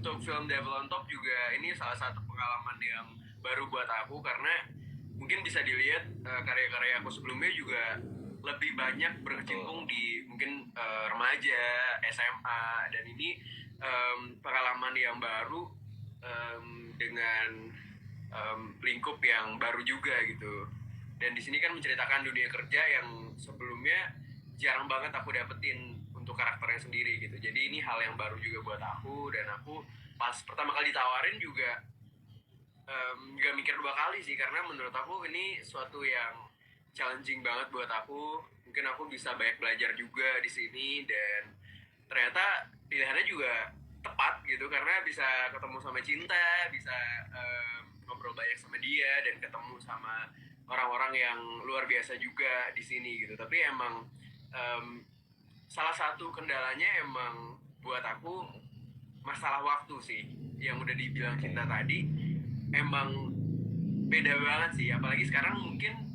untuk film Devil on Top juga ini salah satu pengalaman yang baru buat aku, karena mungkin bisa dilihat karya-karya aku sebelumnya juga lebih banyak berkecimpung di mungkin remaja, SMA, dan ini pengalaman yang baru dengan lingkup yang baru juga gitu. Dan di sini kan menceritakan dunia kerja yang sebelumnya jarang banget aku dapetin untuk karakternya sendiri gitu. Jadi ini hal yang baru juga buat aku, dan aku pas pertama kali ditawarin juga gak mikir dua kali sih, karena menurut aku ini suatu yang challenging banget buat aku. Mungkin aku bisa banyak belajar juga di sini, dan ternyata pilihannya juga tepat gitu, karena bisa ketemu sama Cinta, bisa ngobrol banyak sama dia, dan ketemu sama orang-orang yang luar biasa juga di sini gitu. Tapi emang salah satu kendalanya emang buat aku masalah waktu sih, yang udah dibilang Cinta tadi. Emang beda banget sih, apalagi sekarang mungkin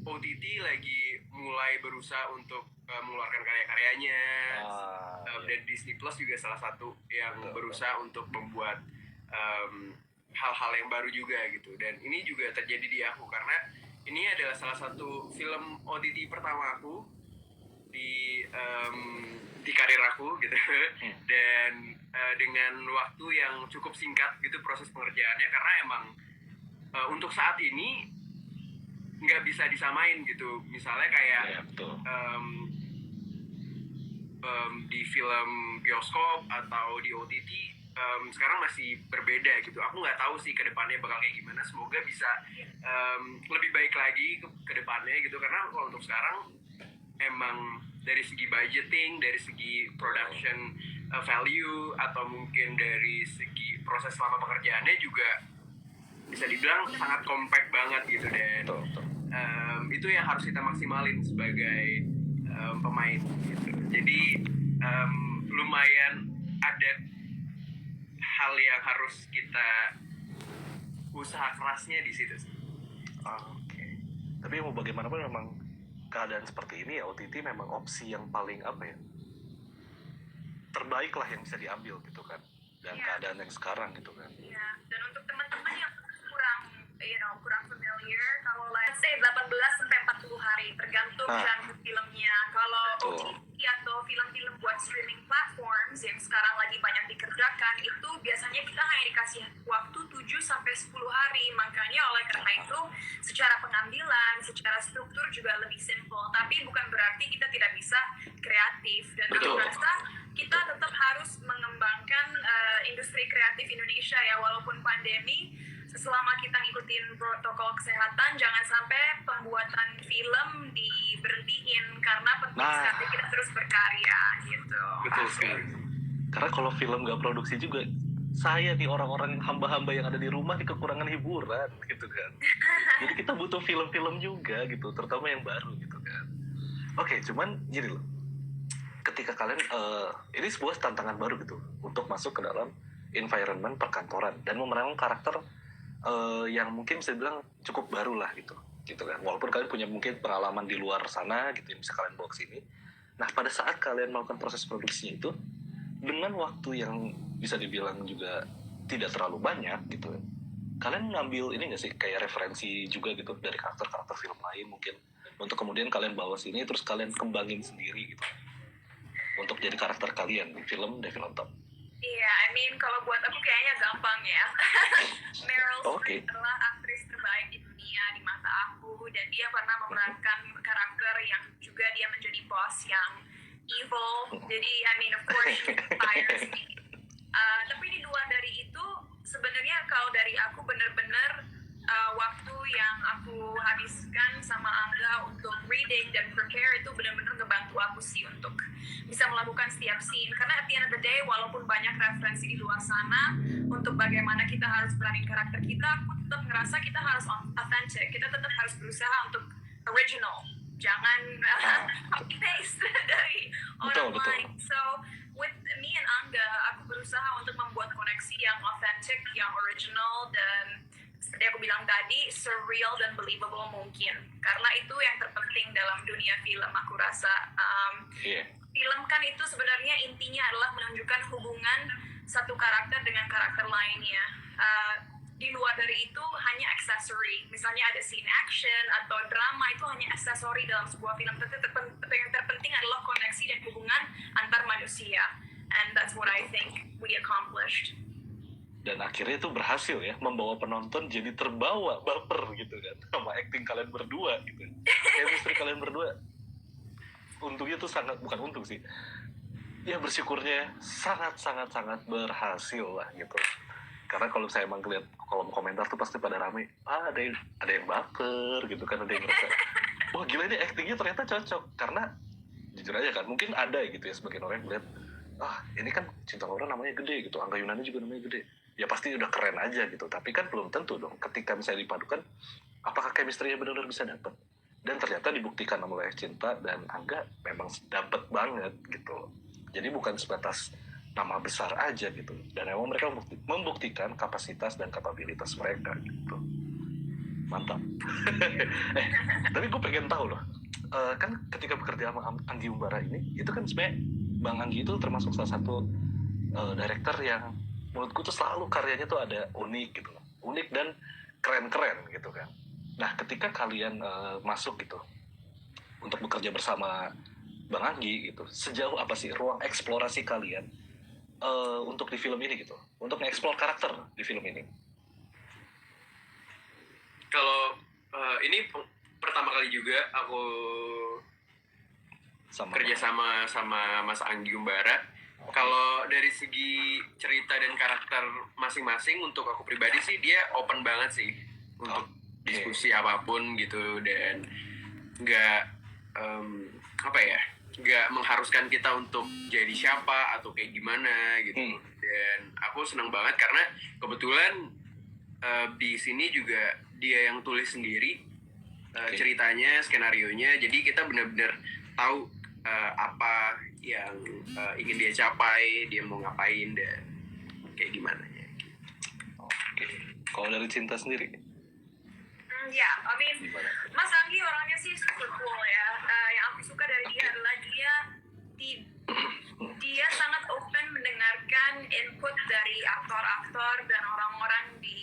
OTT lagi mulai berusaha untuk mengeluarkan karya-karyanya. Dan Disney Plus juga salah satu yang berusaha untuk membuat hal-hal yang baru juga gitu. Dan ini juga terjadi di aku, karena ini adalah salah satu film OTT pertama aku di karir aku gitu. Dan dengan waktu yang cukup singkat gitu proses pengerjaannya, karena emang untuk saat ini nggak bisa disamain gitu. Misalnya kayak di film bioskop atau di OTT sekarang masih berbeda gitu. Aku nggak tahu sih kedepannya bakal kayak gimana. Semoga bisa lebih baik lagi ke depannya gitu, karena kalau untuk sekarang emang dari segi budgeting, dari segi production value, atau mungkin dari segi proses selama pekerjaannya juga bisa dibilang sangat compact banget gitu. Dan itu yang harus kita maksimalin sebagai pemain gitu. Jadi lumayan ada hal yang harus kita usaha kerasnya di situ sih. Oke. Tapi mau bagaimanapun memang keadaan seperti ini ya, OTT memang opsi yang paling terbaik lah yang bisa diambil gitu kan, dan keadaan yang sekarang gitu kan. Iya, dan untuk teman-teman yang kurang familiar, kalau let's say 18 sampai 40 hari tergantung genre filmnya. Kalau OTT atau film-film buat streaming platforms yang sekarang lagi banyak dikerjakan, itu biasanya kita hanya dikasih waktu 7 sampai 10 hari. Makanya oleh karena itu secara pengambilan, secara struktur juga lebih simple. Tapi bukan berarti kita tidak bisa kreatif. Dan aku rasa kita tetap harus mengembangkan industri kreatif Indonesia ya, walaupun pandemi. Selama kita ngikutin protokol kesehatan, jangan sampai pembuatan film diberhentiin, karena penting sekali kita terus berkarya gitu. Betul sekali. Karena kalau film nggak produksi juga, saya nih orang-orang hamba-hamba yang ada di rumah nih kekurangan hiburan gitu kan. Jadi kita butuh film-film juga gitu, terutama yang baru gitu kan. Oke, cuman gini loh, ketika kalian ini sebuah tantangan baru gitu untuk masuk ke dalam environment perkantoran dan memerankan karakter yang mungkin bisa dibilang cukup baru lah gitu kan. Walaupun kalian punya mungkin pengalaman di luar sana gitu yang bisa kalian bawa ke sini. Nah, pada saat kalian melakukan proses produksinya itu dengan waktu yang bisa dibilang juga tidak terlalu banyak gitu, kalian ngambil ini nggak sih kayak referensi juga gitu dari karakter-karakter film lain mungkin untuk kemudian kalian bawa sini terus kalian kembangin sendiri gitu untuk jadi karakter kalian di film Devil on Top? Iya, kalau buat aku kayaknya gampang ya. Meryl Streep adalah aktris terbaik di dunia di mata aku, dan dia pernah memerankan karakter yang juga dia menjadi boss yang evil. Jadi, of course, she inspires me. Tapi di luar dari itu, sebenarnya kalau dari aku bener-bener waktu yang aku habiskan sama Angga untuk reading dan prepare itu benar-benar ngebantu aku sih untuk bisa melakukan setiap scene. Karena at the end of the day, walaupun banyak referensi di luar sana untuk bagaimana kita harus berani karakter kita, aku tetap ngerasa kita harus authentic. Kita tetap harus berusaha untuk original. Jangan copy paste dari orang lain. So with me and Angga, aku berusaha untuk membuat koneksi yang authentic, yang original, dan seperti aku bilang tadi, surreal dan believable mungkin. Karena itu yang terpenting dalam dunia film, aku rasa. Film kan itu sebenarnya intinya adalah menunjukkan hubungan satu karakter dengan karakter lainnya. Di luar dari itu hanya accessory. Misalnya ada scene action atau drama, itu hanya aksesori dalam sebuah film. Tapi yang terpenting adalah koneksi dan hubungan antar manusia. And that's what I think we accomplished. Dan akhirnya itu berhasil ya, membawa penonton jadi terbawa baper gitu kan sama acting kalian berdua gitu. Chemistry kalian berdua. Untungnya tuh bukan untung sih. Ya bersyukurnya sangat berhasil lah gitu. Karena kalau saya emang lihat kolom komentar tuh pasti pada rame, ada yang baper gitu kan, ada yang ngerasa, wah gila ini actingnya ternyata cocok. Karena jujur aja kan, mungkin ada gitu ya sebagian orang yang lihat, ini kan Cinta Laura namanya gede gitu, Angga Yunani juga namanya gede, ya pasti udah keren aja gitu. Tapi kan belum tentu dong, ketika misalnya dipadukan, apakah chemistry-nya benar-benar bisa dapet. Dan ternyata dibuktikan oleh Cinta dan Angga memang dapet banget gitu. Jadi bukan sebatas nama besar aja gitu, dan emang mereka membuktikan kapasitas dan kapabilitas mereka gitu. Mantap. Tapi gue pengen tahu loh, kan ketika bekerja sama Anggi Umbara ini, itu kan sebenarnya Bang Anggi itu termasuk salah satu director yang menurutku tuh selalu karyanya tuh ada unik gitu loh, unik dan keren-keren gitu kan. Nah ketika kalian masuk gitu untuk bekerja bersama Bang Anggi gitu, sejauh apa sih ruang eksplorasi kalian untuk di film ini gitu, untuk nge-explore karakter di film ini? Kalau ini pertama kali juga aku kerja sama Mas Anggi Umbara. Kalau dari segi cerita dan karakter masing-masing, untuk aku pribadi sih dia open banget sih untuk diskusi apapun gitu, dan nggak nggak mengharuskan kita untuk jadi siapa atau kayak gimana gitu. Dan aku senang banget karena kebetulan di sini juga dia yang tulis sendiri ceritanya, skenarionya, jadi kita benar-benar tahu apa yang ingin dia capai, dia mau ngapain dan kayak gimana ya. Kalau dari Cinta sendiri? Ya, I mean, Mas Anggi orangnya sih super cool ya. Yang aku suka dari dia adalah dia sangat open mendengarkan input dari aktor-aktor dan orang-orang di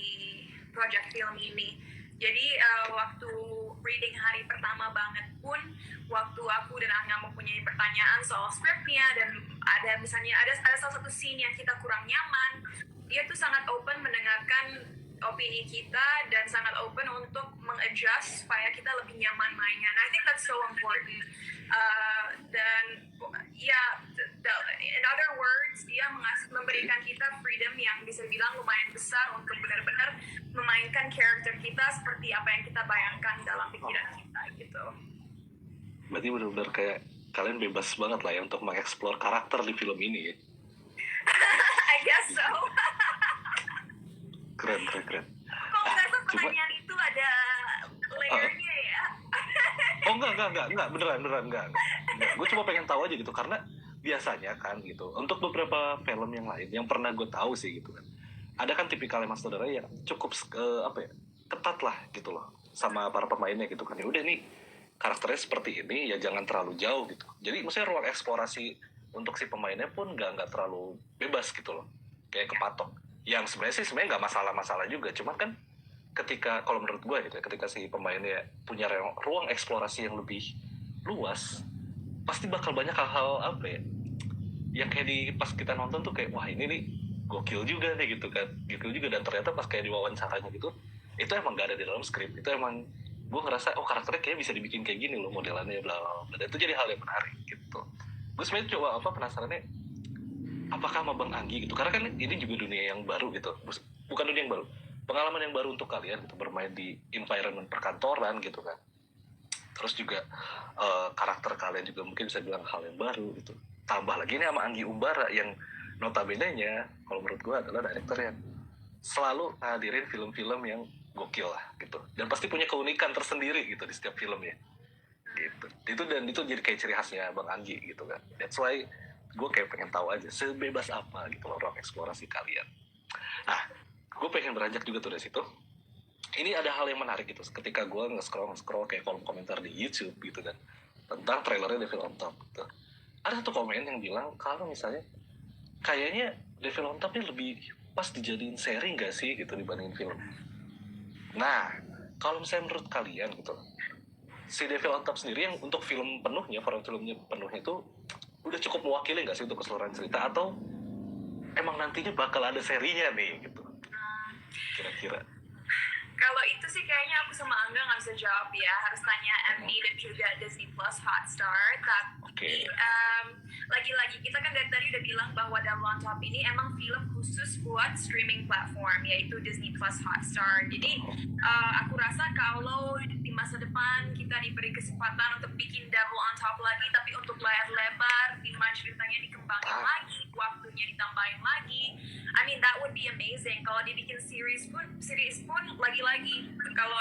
project film ini. Jadi waktu reading hari pertama banget pun, waktu aku dan Angga mempunyai pertanyaan soal scriptnya dan ada misalnya ada salah satu scene yang kita kurang nyaman, dia tuh sangat open mendengarkan opini kita dan sangat open untuk mengadjust supaya kita lebih nyaman mainnya. And I think that's so important. Dan ya, in other words, dia memberikan kita freedom yang bisa bilang lumayan besar untuk benar-benar memainkan karakter kita seperti apa yang kita bayangkan dalam pikiran kita gitu. Berarti benar-benar kayak kalian bebas banget lah ya untuk mengeksplor karakter di film ini ya. I guess so. Keren. Kok ngerasa pertanyaan itu ada layernya ya? Oh enggak, beneran enggak. Gue cuma pengen tahu aja gitu, karena biasanya kan gitu, untuk beberapa film yang lain yang pernah gue tahu sih gitu kan, ada kan tipikalnya mas saudara yang cukup ketat lah gitu loh sama para pemainnya gitu kan. Ya udah nih karakternya seperti ini, ya jangan terlalu jauh gitu. Jadi maksudnya ruang eksplorasi untuk si pemainnya pun nggak terlalu bebas gitu loh, kayak kepatok. Yang sebenarnya nggak masalah juga, cuman kan ketika, kalau menurut gue gitu ya, ketika si pemainnya punya ruang eksplorasi yang lebih luas, pasti bakal banyak hal-hal yang kayak pas kita nonton tuh kayak, wah ini nih gokil juga nih gitu kan, gokil juga. Dan ternyata pas kayak diwawancaranya gitu, itu emang gak ada di dalam skrip, itu emang gue ngerasa karakternya kayak bisa dibikin kayak gini loh modelannya, bla bla bla. Itu jadi hal yang menarik gitu. Gue sebenarnya coba penasarannya, apakah sama Bang Anggi gitu, karena kan ini juga dunia yang baru gitu, bukan dunia yang baru, pengalaman yang baru untuk kalian gitu, bermain di environment perkantoran gitu kan. Terus juga karakter kalian juga mungkin bisa bilang hal yang baru gitu. Tambah lagi ini sama Anggi Umbara yang notabene-nya kalau menurut gue adalah director yang selalu hadirin film-film yang gokil lah gitu, dan pasti punya keunikan tersendiri gitu di setiap filmnya gitu. Itu jadi kayak ciri khasnya Bang Anggi gitu kan. That's why gue kayak pengen tahu aja sebebas apa gitu loh ruang eksplorasi kalian. Nah, gue pengen beranjak juga tuh dari situ. Ini ada hal yang menarik gitu, ketika gue nge-scroll kayak kolom komentar di YouTube gitu kan, tentang trailernya Devil on Top gitu. Ada satu komen yang bilang kalau misalnya kayaknya Devil on Top ini lebih pas dijadiin seri nggak sih gitu dibandingin film. Nah, kalau misalnya menurut kalian gitu, si Devil on Top sendiri yang untuk film penuhnya, format filmnya penuhnya itu udah cukup mewakili nggak sih untuk keseluruhan cerita, atau emang nantinya bakal ada serinya nih gitu kira-kira? Kalau itu sih kayaknya aku sama Angga nggak bisa jawab ya, harus tanya Emmy dan juga Disney Plus Hotstar. Tapi lagi-lagi kita kan dari tadi udah bilang bahwa Devil on Top ini emang film khusus buat streaming platform, yaitu Disney Plus Hotstar. Jadi aku rasa kalau di masa depan kita diberi kesempatan untuk bikin Devil on Top lagi, tapi untuk layar lebar, dimana ceritanya dikembangin lagi, waktunya ditambahin lagi, I mean that would be amazing. Kalau dibikin series pun lagi-lagi kalau